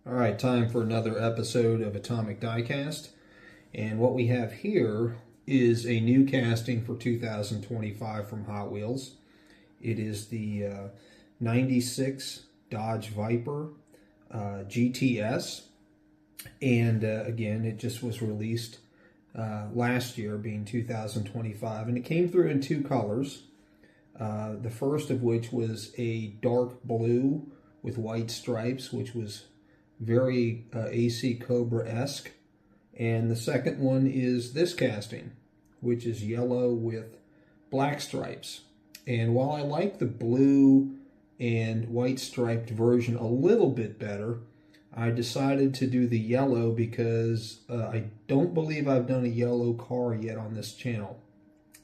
All right, time for another episode of Atomic Diecast. And what we have here is a new casting for 2025 from Hot Wheels. It is the 96 Dodge Viper GTS. And again, it just was released last year, being 2025. And it came through in two colors. The first of which was a dark blue with white stripes, which was very AC Cobra-esque. And the second one is this casting, which is yellow with black stripes. And while I like the blue and white striped version a little bit better, I decided to do the yellow because I don't believe I've done a yellow car yet on this channel.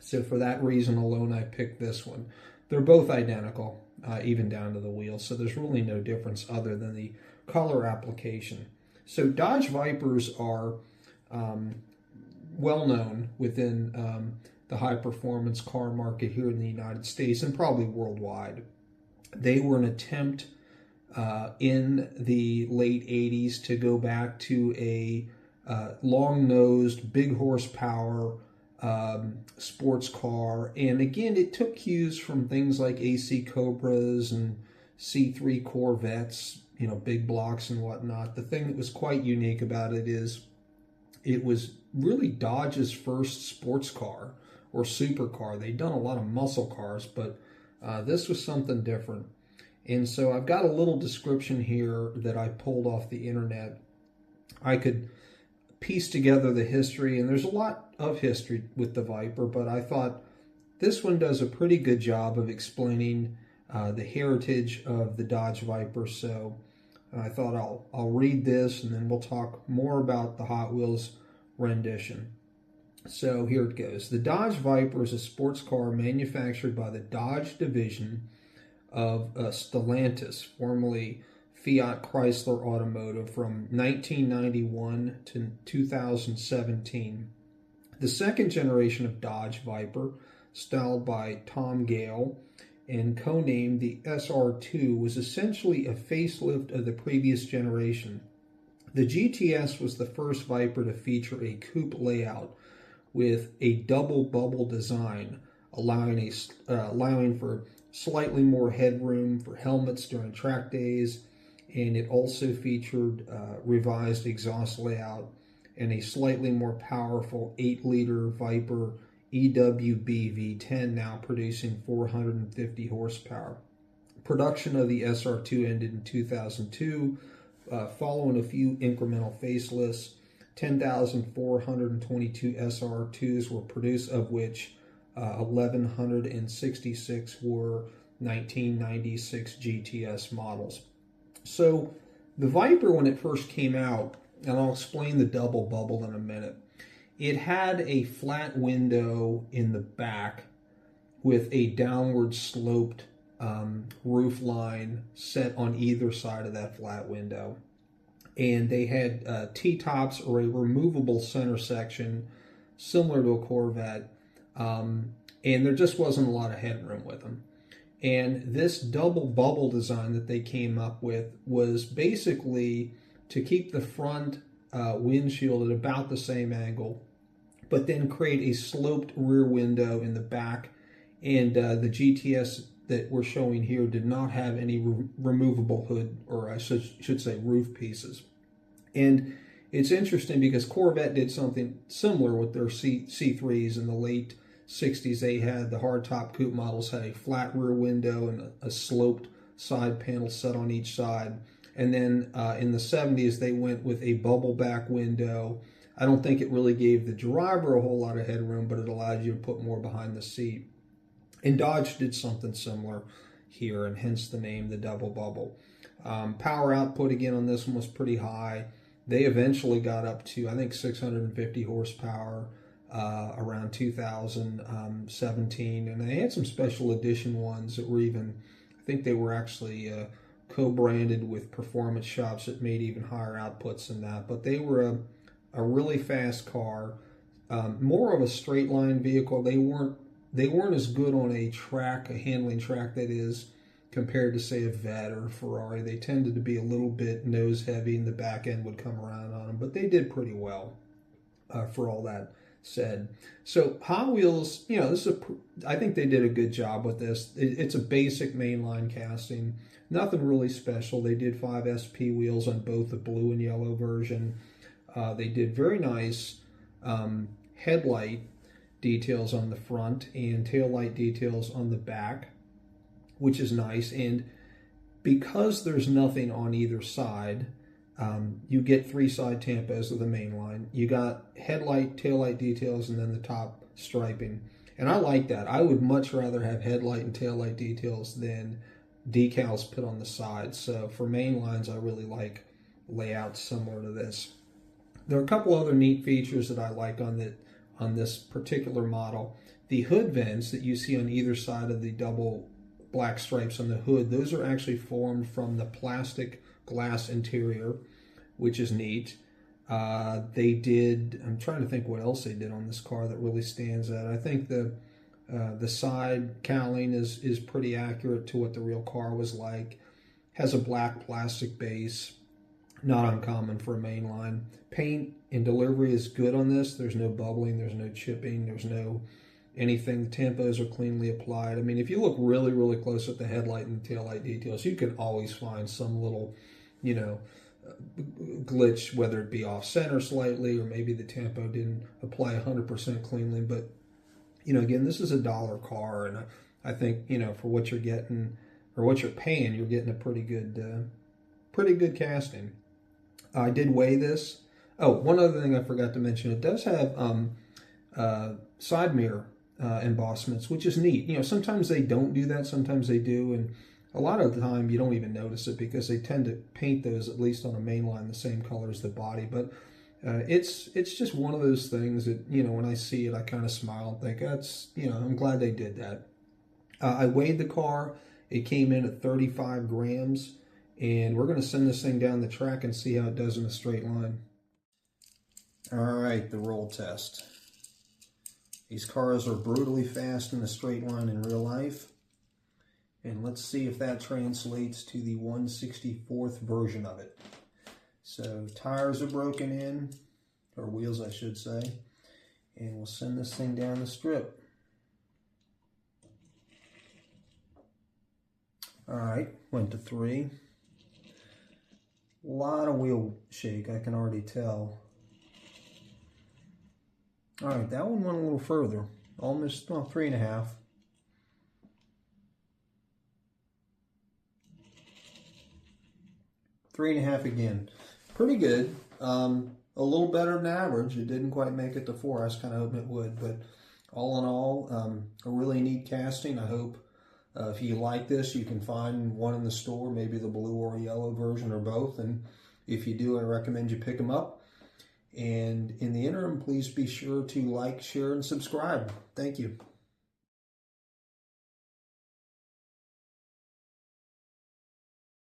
So for that reason alone, I picked this one. They're both identical, even down to the wheels, so there's really no difference other than the color application. So Dodge Vipers are well known within the high performance car market here in the United States and probably worldwide. They were an attempt in the late 80s to go back to a long-nosed, big horsepower sports car. And again, it took cues from things like AC Cobras and C3 Corvettes, you know, big blocks and whatnot. The thing that was quite unique about it is it was really Dodge's first sports car or supercar. They'd done a lot of muscle cars, but this was something different. And so I've got a little description here that I pulled off the internet. I could piece together the history, and there's a lot of history with the Viper, but I thought this one does a pretty good job of explaining the heritage of the Dodge Viper. So I thought I'll read this, and then we'll talk more about the Hot Wheels rendition. So here it goes. The Dodge Viper is a sports car manufactured by the Dodge division of Stellantis, formerly Fiat Chrysler Automotive, from 1991 to 2017. The second generation of Dodge Viper, styled by Tom Gale and codenamed the SR2, was essentially a facelift of the previous generation. The GTS was the first Viper to feature a coupe layout with a double bubble design, allowing for slightly more headroom for helmets during track days. And it also featured revised exhaust layout and a slightly more powerful 8-liter Viper EWB V10, now producing 450 horsepower. Production of the SR2 ended in 2002, following a few incremental facelifts. 10,422 SR2s were produced, of which 1,166 were 1996 GTS models. So the Viper, when it first came out, and I'll explain the double bubble in a minute, it had a flat window in the back with a downward sloped roof line set on either side of that flat window. And they had T-tops or a removable center section similar to a Corvette, and there just wasn't a lot of headroom with them. And this double bubble design that they came up with was basically to keep the front windshield at about the same angle, but then create a sloped rear window in the back. And the GTS that we're showing here did not have any removable hood, or I should say roof pieces. And it's interesting because Corvette did something similar with their C3s in the late 60s. They had the hardtop coupe models had a flat rear window and a sloped side panel set on each side. And then in the 70s, they went with a bubble back window. I don't think it really gave the driver a whole lot of headroom, but it allowed you to put more behind the seat. And Dodge did something similar here, and hence the name, the double bubble. Power output again on this one was pretty high. They eventually got up to, I think, 650 horsepower around 2017, and they had some special edition ones that were even, I think they were actually co-branded with performance shops that made even higher outputs than that. But they were a really fast car, more of a straight line vehicle. They weren't as good on a track, a handling track that is, compared to, say, a Vet or a Ferrari. They tended to be a little bit nose heavy and the back end would come around on them, but they did pretty well for all that said. So Hot Wheels, you know, I think they did a good job with this. It's a basic mainline casting, nothing really special. They did 5 SP wheels on both the blue and yellow version. They did very nice headlight details on the front and tail light details on the back, which is nice. And because there's nothing on either side, you get 3 side tampos of the main line. You got headlight, taillight details, and then the top striping. And I like that. I would much rather have headlight and taillight details than decals put on the sides. So for main lines, I really like layouts similar to this. There are a couple other neat features that I like on this particular model. The hood vents that you see on either side of the double black stripes on the hood, those are actually formed from the plastic glass interior, which is neat. They did, I'm trying to think what else they did on this car that really stands out. I think the side cowling is pretty accurate to what the real car was like. Has a black plastic base, not uncommon for a mainline. Paint and delivery is good on this. There's no bubbling, there's no chipping, there's no anything. The tampos are cleanly applied. I mean, if you look really, really close at the headlight and the taillight details, you can always find some little, you know, glitch, whether it be off center slightly or maybe the tampo didn't apply 100% cleanly. But, you know, again, this is a dollar car, and I think, you know, for what you're getting or what you're paying, you're getting a pretty good casting. I did weigh this. Oh, one other thing I forgot to mention, it does have side mirror embossments, which is neat. You know, sometimes they don't do that, sometimes they do, and a lot of the time you don't even notice it because they tend to paint those, at least on a main line, the same color as the body. But it's just one of those things that, you know, when I see it, I kind of smile and think, that's, you know, I'm glad they did that. I weighed the car. It came in at 35 grams, and we're going to send this thing down the track and see how it does in a straight line. All right, the roll test. These cars are brutally fast in a straight line in real life. And let's see if that translates to the 1/64th version of it. So tires are broken in, or wheels I should say, and we'll send this thing down the strip. All right, went to 3. A lot of wheel shake, I can already tell. All right, that one went a little further, almost, well, 3.5. 3.5 again. Pretty good. A little better than average. It didn't quite make it to 4. I was kind of hoping it would, but all in all, a really neat casting. I hope if you like this, you can find one in the store, maybe the blue or yellow version or both. And if you do, I recommend you pick them up. And in the interim, please be sure to like, share, and subscribe. Thank you.